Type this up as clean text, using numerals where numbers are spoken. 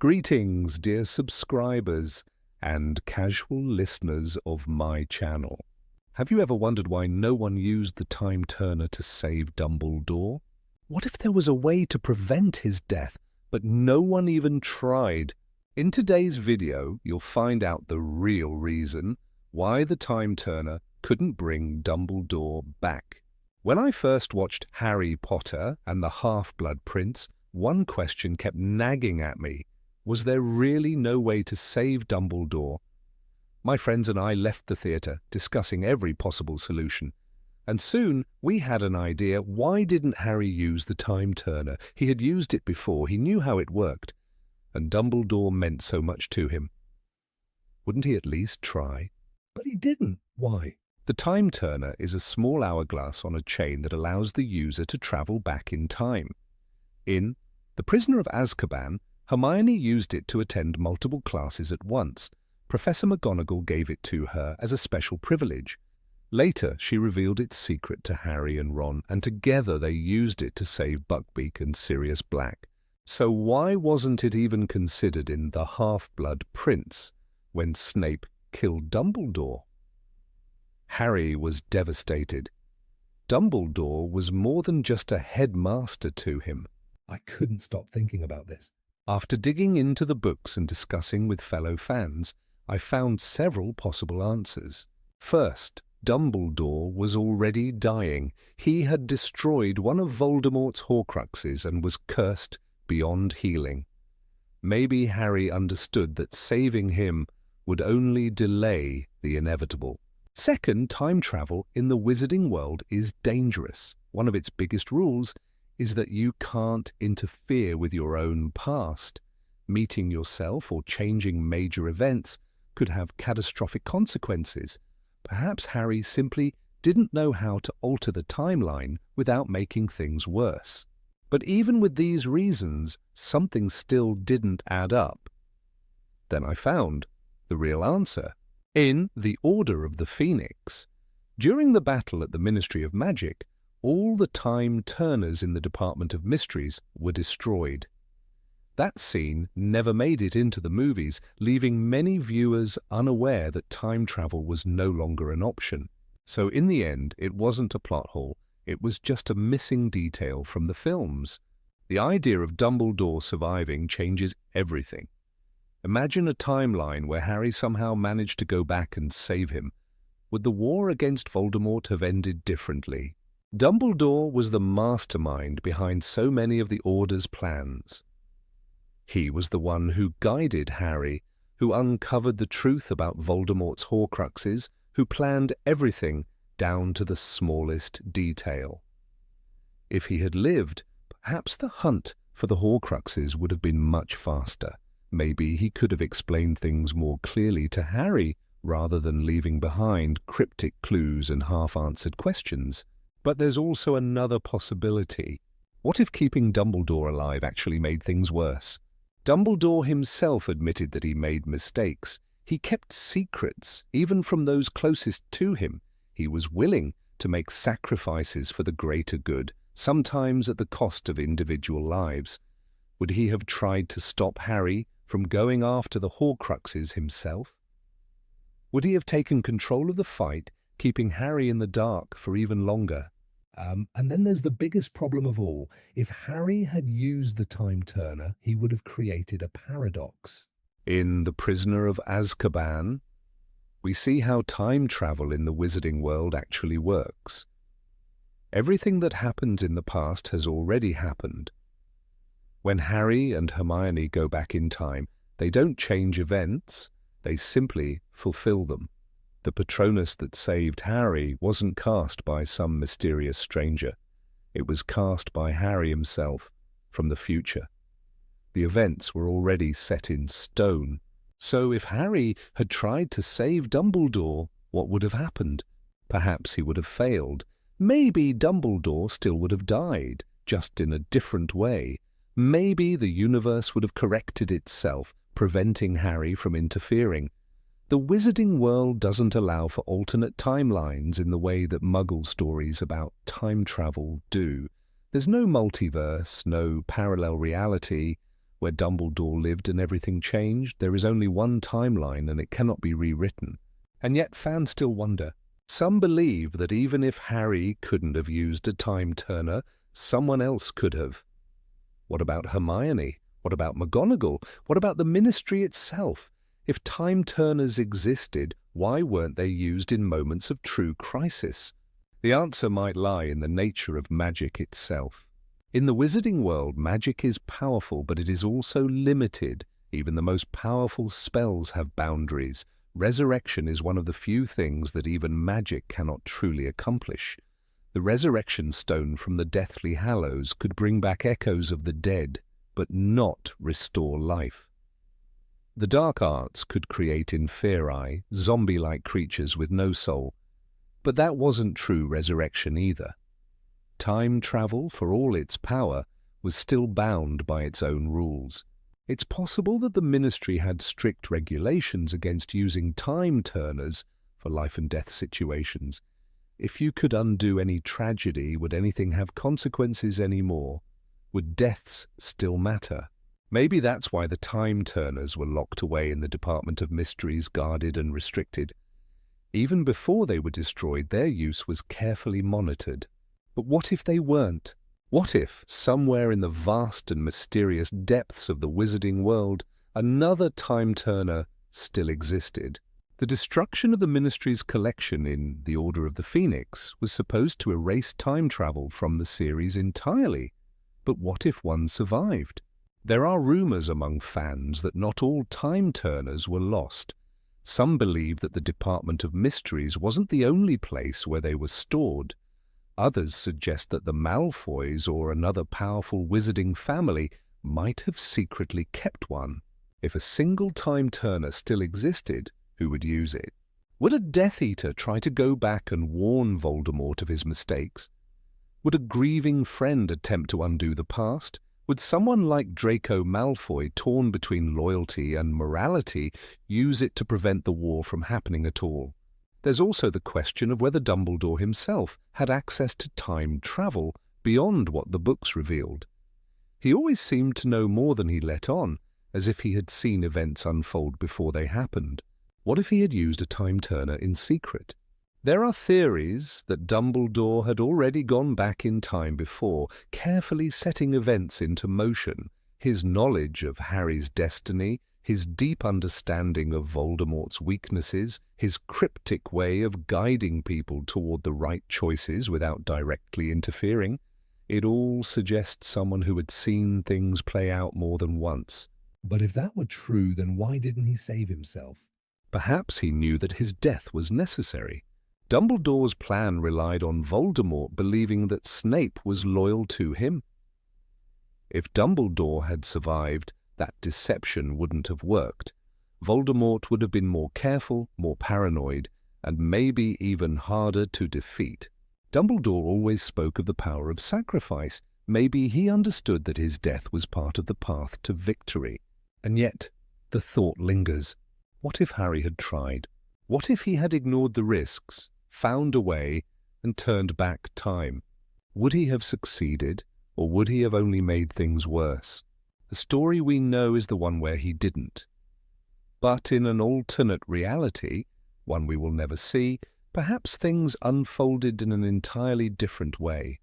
Greetings, dear subscribers and casual listeners of my channel. Have you ever wondered why no one used the time turner to save Dumbledore? What if there was a way to prevent his death, but no one even tried? In today's video, you'll find out the real reason why the time turner couldn't bring Dumbledore back. When I first watched Harry Potter and the Half-Blood Prince, one question kept nagging at me. Was there really no way to save Dumbledore? My friends and I left the theatre discussing every possible solution. And soon we had an idea. Why didn't Harry use the time turner? He had used it before. He knew how it worked. And Dumbledore meant so much to him. Wouldn't he at least try? But he didn't. Why? The time turner is a small hourglass on a chain that allows the user to travel back in time. In The Prisoner of Azkaban, Hermione used it to attend multiple classes at once. Professor McGonagall gave it to her as a special privilege. Later, she revealed its secret to Harry and Ron, and together they used it to save Buckbeak and Sirius Black. So why wasn't it even considered in The Half-Blood Prince when Snape killed Dumbledore? Harry was devastated. Dumbledore was more than just a headmaster to him. I couldn't stop thinking about this. After digging into the books and discussing with fellow fans, I found several possible answers. First, Dumbledore was already dying. He had destroyed one of Voldemort's Horcruxes and was cursed beyond healing. Maybe Harry understood that saving him would only delay the inevitable. Second, time travel in the wizarding world is dangerous. One of its biggest rules is that you can't interfere with your own past. Meeting yourself or changing major events could have catastrophic consequences. Perhaps Harry simply didn't know how to alter the timeline without making things worse. But even with these reasons, something still didn't add up. Then I found the real answer. In The Order of the Phoenix, during the battle at the Ministry of Magic, all the time turners in the Department of Mysteries were destroyed. That scene never made it into the movies, leaving many viewers unaware that time travel was no longer an option. So in the end, it wasn't a plot hole, it was just a missing detail from the films. The idea of Dumbledore surviving changes everything. Imagine a timeline where Harry somehow managed to go back and save him. Would the war against Voldemort have ended differently? Dumbledore was the mastermind behind so many of the Order's plans. He was the one who guided Harry, who uncovered the truth about Voldemort's Horcruxes, who planned everything down to the smallest detail. If he had lived, perhaps the hunt for the Horcruxes would have been much faster. Maybe he could have explained things more clearly to Harry rather than leaving behind cryptic clues and half-answered questions. But there's also another possibility. What if keeping Dumbledore alive actually made things worse? Dumbledore himself admitted that he made mistakes. He kept secrets, even from those closest to him. He was willing to make sacrifices for the greater good, sometimes at the cost of individual lives. Would he have tried to stop Harry from going after the Horcruxes himself? Would he have taken control of the fight, keeping Harry in the dark for even longer? And then there's the biggest problem of all. If Harry had used the time turner, he would have created a paradox. In The Prisoner of Azkaban, we see how time travel in the wizarding world actually works. Everything that happens in the past has already happened. When Harry and Hermione go back in time, they don't change events, they simply fulfill them. The Patronus that saved Harry wasn't cast by some mysterious stranger. It was cast by Harry himself from the future. The events were already set in stone. So if Harry had tried to save Dumbledore, what would have happened? Perhaps he would have failed. Maybe Dumbledore still would have died, just in a different way. Maybe the universe would have corrected itself, preventing Harry from interfering. The wizarding world doesn't allow for alternate timelines in the way that Muggle stories about time travel do. There's no multiverse, no parallel reality. where Dumbledore lived and everything changed. There is only one timeline and it cannot be rewritten. And yet fans still wonder. Some believe that even if Harry couldn't have used a time turner, someone else could have. What about Hermione? What about McGonagall? What about the Ministry itself? If time turners existed, why weren't they used in moments of true crisis? The answer might lie in the nature of magic itself. In the wizarding world, magic is powerful, but it is also limited. Even the most powerful spells have boundaries. Resurrection is one of the few things that even magic cannot truly accomplish. The resurrection stone from the Deathly Hallows could bring back echoes of the dead, but not restore life. The dark arts could create inferi, zombie-like creatures with no soul, but that wasn't true resurrection either. Time travel, for all its power, was still bound by its own rules. It's possible that the Ministry had strict regulations against using time turners for life and death situations. If you could undo any tragedy, would anything have consequences anymore? Would deaths still matter? Maybe that's why the time turners were locked away in the Department of Mysteries, guarded and restricted. Even before they were destroyed, their use was carefully monitored. But what if they weren't? What if, somewhere in the vast and mysterious depths of the wizarding world, another time turner still existed? The destruction of the Ministry's collection in The Order of the Phoenix was supposed to erase time travel from the series entirely. But what if one survived? There are rumors among fans that not all time turners were lost. Some believe that the Department of Mysteries wasn't the only place where they were stored. Others suggest that the Malfoys or another powerful wizarding family might have secretly kept one. If a single time turner still existed, who would use it? Would a Death Eater try to go back and warn Voldemort of his mistakes? Would a grieving friend attempt to undo the past? Would someone like Draco Malfoy, torn between loyalty and morality, use it to prevent the war from happening at all? There's also the question of whether Dumbledore himself had access to time travel beyond what the books revealed. He always seemed to know more than he let on, as if he had seen events unfold before they happened. What if he had used a time turner in secret? There are theories that Dumbledore had already gone back in time before, carefully setting events into motion. His knowledge of Harry's destiny, his deep understanding of Voldemort's weaknesses, his cryptic way of guiding people toward the right choices without directly interfering. It all suggests someone who had seen things play out more than once. But if that were true, then why didn't he save himself? Perhaps he knew that his death was necessary. Dumbledore's plan relied on Voldemort believing that Snape was loyal to him. If Dumbledore had survived, that deception wouldn't have worked. Voldemort would have been more careful, more paranoid, and maybe even harder to defeat. Dumbledore always spoke of the power of sacrifice. Maybe he understood that his death was part of the path to victory. And yet, the thought lingers. What if Harry had tried? What if he had ignored the risks, found a way, and turned back time? Would he have succeeded, or would he have only made things worse? The story we know is the one where he didn't. But in an alternate reality, one we will never see, perhaps things unfolded in an entirely different way.